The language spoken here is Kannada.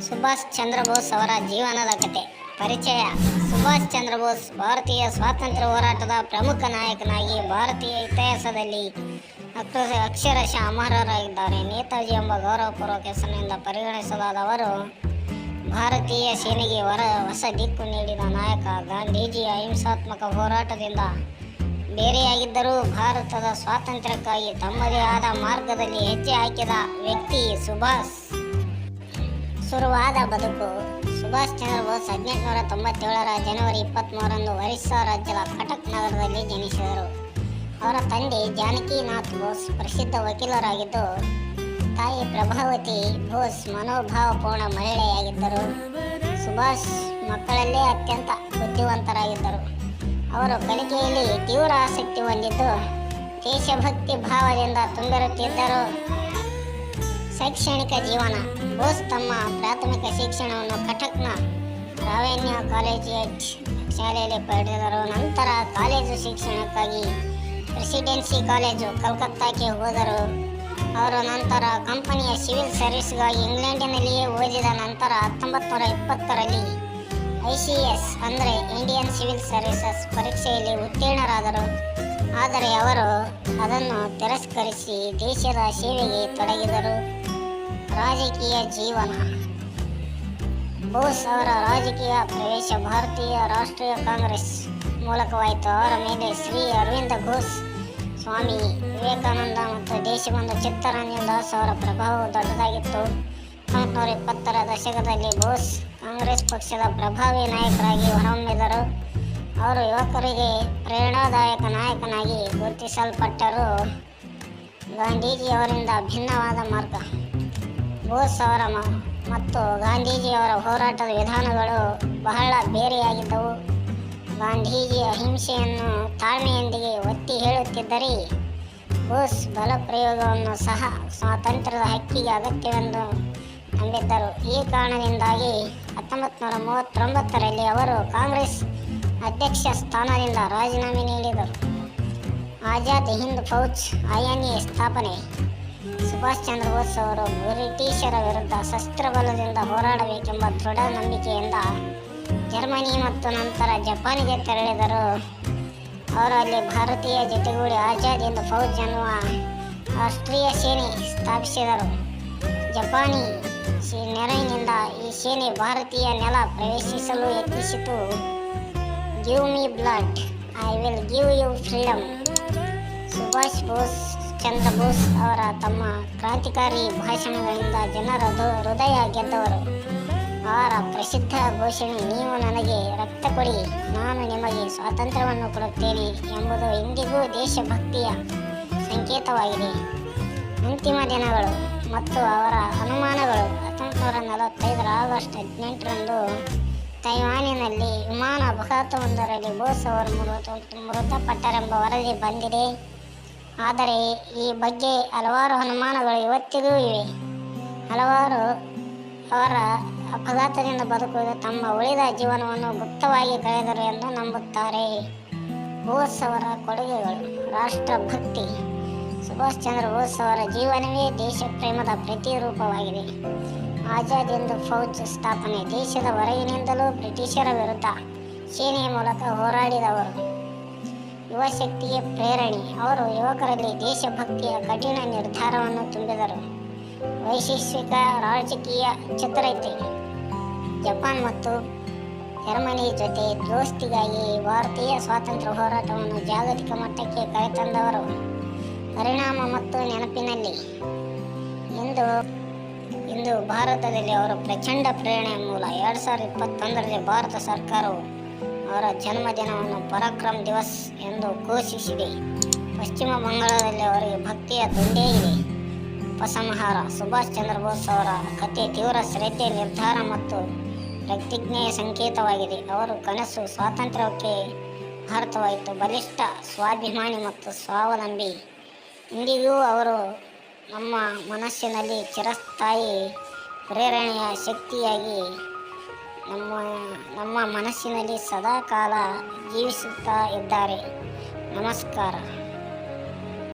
ಸುಭಾಷ್ ಚಂದ್ರ ಬೋಸ್ ಅವರ ಜೀವನದ ಕಥೆ. ಪರಿಚಯ. ಸುಭಾಷ್ ಚಂದ್ರ ಬೋಸ್ ಭಾರತೀಯ ಸ್ವಾತಂತ್ರ್ಯ ಹೋರಾಟದ ಪ್ರಮುಖ ನಾಯಕನಾಗಿ ಭಾರತೀಯ ಇತಿಹಾಸದಲ್ಲಿ ಅಕ್ಷರಶಃ ಅಮರರಾಗಿದ್ದಾರೆ. ನೇತಾಜಿ ಎಂಬ ಗೌರವಪೂರ್ವಕ ಹೆಸರಿನಿಂದ ಪರಿಗಣಿಸಲಾದ ಅವರು ಭಾರತೀಯ ಸೇನೆಗೆ ಹೊಸ ದಿಕ್ಕು ನೀಡಿದ ನಾಯಕ. ಗಾಂಧೀಜಿಯ ಅಹಿಂಸಾತ್ಮಕ ಹೋರಾಟದಿಂದ ಬೇರೆಯಾಗಿದ್ದರೂ ಭಾರತದ ಸ್ವಾತಂತ್ರ್ಯಕ್ಕಾಗಿ ತಮ್ಮದೇ ಆದ ಮಾರ್ಗದಲ್ಲಿ ಹೆಜ್ಜೆ ಹಾಕಿದ ವ್ಯಕ್ತಿ ಸುಭಾಷ್. ಶುರುವಾದ ಬದುಕು. ಸುಭಾಷ್ ಚಂದ್ರ ಬೋಸ್ 1897ರ ಜನವರಿ 23ರಂದು ಒರಿಸ್ಸಾ ರಾಜ್ಯದ ಕಟಕ್ ನಗರದಲ್ಲಿ ಜನಿಸಿದರು. ಅವರ ತಂದೆ ಜಾನಕಿನಾಥ್ ಬೋಸ್ ಪ್ರಸಿದ್ಧ ವಕೀಲರಾಗಿದ್ದು, ತಾಯಿ ಪ್ರಭಾವತಿ ಬೋಸ್ ಮನೋಭಾವಪೂರ್ಣ ಮಹಿಳೆಯಾಗಿದ್ದರು. ಸುಭಾಷ್ ಮಕ್ಕಳಲ್ಲೇ ಅತ್ಯಂತ ಬುದ್ಧಿವಂತರಾಗಿದ್ದರು. ಅವರು ಕಲಿಕೆಯಲ್ಲಿ ತೀವ್ರ ಆಸಕ್ತಿ ಹೊಂದಿದ್ದು, ದೇಶಭಕ್ತಿ ಭಾವದಿಂದ ತುಂಬಿರುತ್ತಿದ್ದರು. ಶೈಕ್ಷಣಿಕ ಜೀವನ. ಬೋಸ್ ತಮ್ಮ ಪ್ರಾಥಮಿಕ ಶಿಕ್ಷಣವನ್ನು ಕಟಕ್ನ ರಾವೆನ್ಯೂ ಕಾಲೇಜಿಯೇಟ್ ಶಾಲೆಯಲ್ಲಿ ಪಡೆದರು. ನಂತರ ಕಾಲೇಜು ಶಿಕ್ಷಣಕ್ಕಾಗಿ ಪ್ರೆಸಿಡೆನ್ಸಿ ಕಾಲೇಜು ಕಲ್ಕತ್ತಾಕ್ಕೆ ಹೋದರು. ಅವರು ನಂತರ ಕಂಪನಿಯ ಸಿವಿಲ್ ಸರ್ವಿಸ್ಗಾಗಿ ಇಂಗ್ಲೆಂಡಿನಲ್ಲಿಯೇ ಓದಿದ ನಂತರ 1920ರಲ್ಲಿ ICS ಅಂದರೆ ಇಂಡಿಯನ್ ಸಿವಿಲ್ ಸರ್ವಿಸಸ್ ಪರೀಕ್ಷೆಯಲ್ಲಿ ಉತ್ತೀರ್ಣರಾದರು. ಆದರೆ ಅವರು ಅದನ್ನು ತಿರಸ್ಕರಿಸಿ ದೇಶದ ಸೇವೆಗೆ ತೊಡಗಿದರು. ರಾಜಕೀಯ ಜೀವನ. ಬೋಸ್ ಅವರ ರಾಜಕೀಯ ಪ್ರವೇಶ ಭಾರತೀಯ ರಾಷ್ಟ್ರೀಯ ಕಾಂಗ್ರೆಸ್ ಮೂಲಕವಾಯಿತು. ಅವರ ಮೇಲೆ ಶ್ರೀ ಅರವಿಂದ ಘೋಷ್, ಸ್ವಾಮಿ ವಿವೇಕಾನಂದ ಮತ್ತು ದೇಶಬಂಧು ಚಿತ್ತರಂಜನ್ ದಾಸ್ ಅವರ ಪ್ರಭಾವವು ದೊಡ್ಡದಾಗಿತ್ತು. 1920ರ ದಶಕದಲ್ಲಿ ಬೋಸ್ ಕಾಂಗ್ರೆಸ್ ಪಕ್ಷದ ಪ್ರಭಾವಿ ನಾಯಕರಾಗಿ ಹೊರಹೊಮ್ಮಿದರು. ಅವರು ಯುವಕರಿಗೆ ಪ್ರೇರಣಾದಾಯಕ ನಾಯಕನಾಗಿ ಗುರುತಿಸಲ್ಪಟ್ಟರು. ಗಾಂಧೀಜಿಯವರಿಂದ ಭಿನ್ನವಾದ ಮಾರ್ಗ. ಬೋಸ್ ಅವರ ಮತ್ತು ಗಾಂಧೀಜಿಯವರ ಹೋರಾಟದ ವಿಧಾನಗಳು ಬಹಳ ಬೇರೆಯಾಗಿದ್ದವು. ಗಾಂಧೀಜಿ ಅಹಿಂಸೆಯನ್ನು ತಾಳ್ಮೆಯೊಂದಿಗೆ ಒತ್ತಿ ಹೇಳುತ್ತಿದ್ದರೆ, ಬೋಸ್ ಬಲಪ್ರಯೋಗವನ್ನು ಸಹ ಸ್ವಾತಂತ್ರ್ಯದ ಹಕ್ಕಿಗೆ ಅಗತ್ಯವೆಂದು ನಂಬಿದ್ದರು. ಈ ಕಾರಣದಿಂದಾಗಿ 1939ರಲ್ಲಿ ಅವರು ಕಾಂಗ್ರೆಸ್ ಅಧ್ಯಕ್ಷ ಸ್ಥಾನದಿಂದ ರಾಜೀನಾಮೆ ನೀಡಿದರು. ಆಜಾದ್ ಹಿಂದ್ ಫೌಜ್ INA ಸ್ಥಾಪನೆ. ಸುಭಾಷ್ ಚಂದ್ರ ಬೋಸ್ ಅವರು ಬ್ರಿಟಿಷರ ವಿರುದ್ಧ ಶಸ್ತ್ರಬಲದಿಂದ ಹೋರಾಡಬೇಕೆಂಬ ದೃಢ ನಂಬಿಕೆಯಿಂದ ಜರ್ಮನಿ ಮತ್ತು ನಂತರ ಜಪಾನಿಗೆ ತೆರಳಿದರು. ಅವರು ಅಲ್ಲಿ ಭಾರತೀಯ ಜೊತೆಗೂಡಿ ಆಜಾದ್ ಹಿಂದ್ ಫೌಜ್ ಎನ್ನುವ ರಾಷ್ಟ್ರೀಯ ಸೇನೆ ಸ್ಥಾಪಿಸಿದರು. ಜಪಾನಿ ನೆರವಿನಿಂದ ಈ ಸೇನೆ ಭಾರತೀಯ ನೆಲ ಪ್ರವೇಶಿಸಲು ಯತ್ನಿಸಿತು. Give me blood, I will give you freedom. Subhash Chandra Bose ಅವರ ತಮ್ಮ ಕ್ರಾಂತಿಕಾರಿ ಭಾಷಣಗಳಿಂದ ಜನರ ಹೃದಯ ಗೆದ್ದವರು. ಅವರ ಪ್ರಸಿದ್ಧ ಘೋಷಣೆ, ನೀವು ನನಗೆ ರಕ್ತ ಕೊಡಿ, ನಾನು ನಿಮಗೆ ಸ್ವಾತಂತ್ರ್ಯವನ್ನು ಕೊಡುತ್ತೇನೆ ಎಂಬುದು ಇಂದಿಗೂ ದೇಶಭಕ್ತಿಯ ಸಂಕೇತವಾಗಿದೆ. ಅಂತಿಮ ದಿನಗಳು ಮತ್ತು ಅವರ ಅನುಮಾನಗಳು. 1945ರ ಆಗಸ್ಟ್ 18ರಂದು ತೈವಾನಿನಲ್ಲಿ ವಿಮಾನ ಅಪಘಾತವೊಂದರಲ್ಲಿ ಬೋಸ್ ಅವರು ಮೃತಪಟ್ಟರೆಂಬ ವರದಿ ಬಂದಿದೆ. ಆದರೆ ಈ ಬಗ್ಗೆ ಹಲವಾರು ಅನುಮಾನಗಳು ಇವತ್ತಿಗೂ ಇವೆ. ಹಲವಾರು ಅವರ ಅಪಘಾತದಿಂದ ಬದುಕುವುದು ತಮ್ಮ ಉಳಿದ ಜೀವನವನ್ನು ಗುಪ್ತವಾಗಿ ಕಳೆದರು ಎಂದು ನಂಬುತ್ತಾರೆ. ಬೋಸ್ ಅವರ ಕೊಡುಗೆಗಳು. ರಾಷ್ಟ್ರಭಕ್ತಿ. ಸುಭಾಷ್ ಚಂದ್ರ ಬೋಸ್ ಅವರ ಜೀವನವೇ ದೇಶ ಪ್ರೇಮದ ಪ್ರತಿರೂಪವಾಗಿದೆ. ಆಜಾದ್ ಹಿಂದ್ ಫೌಜ್ ಸ್ಥಾಪನೆ. ದೇಶದ ಹೊರಗಿನಿಂದಲೂ ಬ್ರಿಟಿಷರ ವಿರುದ್ಧ ಸೇನೆಯ ಮೂಲಕ ಹೋರಾಡಿದವರು. ಯುವ ಶಕ್ತಿಗೆ ಪ್ರೇರಣೆ. ಅವರು ಯುವಕರಲ್ಲಿ ದೇಶಭಕ್ತಿಯ ಕಠಿಣ ನಿರ್ಧಾರವನ್ನು ತುಂಬಿದರು. ವೈಶ್ವಿಕ ರಾಜಕೀಯ ಚಿತ್ರತೆ. ಜಪಾನ್ ಮತ್ತು ಜರ್ಮನಿ ಜೊತೆ ದೋಸ್ತಿಗಾಗಿ ಭಾರತೀಯ ಸ್ವಾತಂತ್ರ್ಯ ಹೋರಾಟವನ್ನು ಜಾಗತಿಕ ಮಟ್ಟಕ್ಕೆ ಕರೆತಂದವರು. ಪರಿಣಾಮ ಮತ್ತು ನೆನಪಿನಲ್ಲಿ. ಇಂದು ಭಾರತದಲ್ಲಿ ಅವರ ಪ್ರಚಂಡ ಪ್ರೇರಣೆಯ ಮೂಲ. 2021ರಲ್ಲಿ ಭಾರತ ಸರ್ಕಾರವು ಅವರ ಜನ್ಮದಿನವನ್ನು ಪರಾಕ್ರಮ್ ದಿವಸ್ ಎಂದು ಘೋಷಿಸಿದೆ. ಪಶ್ಚಿಮ ಬಂಗಾಳದಲ್ಲಿ ಅವರಿಗೆ ಭಕ್ತಿಯ ದುಂಡೇ ಇದೆ. ಉಪಸಂಹಾರ. ಸುಭಾಷ್ ಚಂದ್ರ ಬೋಸ್ ಅವರ ಕಥೆ ತೀವ್ರ ಶ್ರದ್ಧೆ, ನಿರ್ಧಾರ ಮತ್ತು ಪ್ರತಿಜ್ಞೆಯ ಸಂಕೇತವಾಗಿದೆ. ಅವರ ಕನಸು ಸ್ವಾತಂತ್ರ್ಯಕ್ಕೆ ಭಾರತವಾಯಿತು. ಬಲಿಷ್ಠ, ಸ್ವಾಭಿಮಾನಿ ಮತ್ತು ಸ್ವಾವಲಂಬಿ. ಇಂದಿಗೂ ಅವರು ನಮ್ಮ ಮನಸ್ಸಿನಲ್ಲಿ ಚಿರಸ್ಥಾಯಿ ಪ್ರೇರಣೆಯ ಶಕ್ತಿಯಾಗಿ ನಮ್ಮ ಮನಸ್ಸಿನಲ್ಲಿ ಸದಾಕಾಲ ಜೀವಿಸುತ್ತಾ ಇದ್ದಾರೆ. ನಮಸ್ಕಾರ.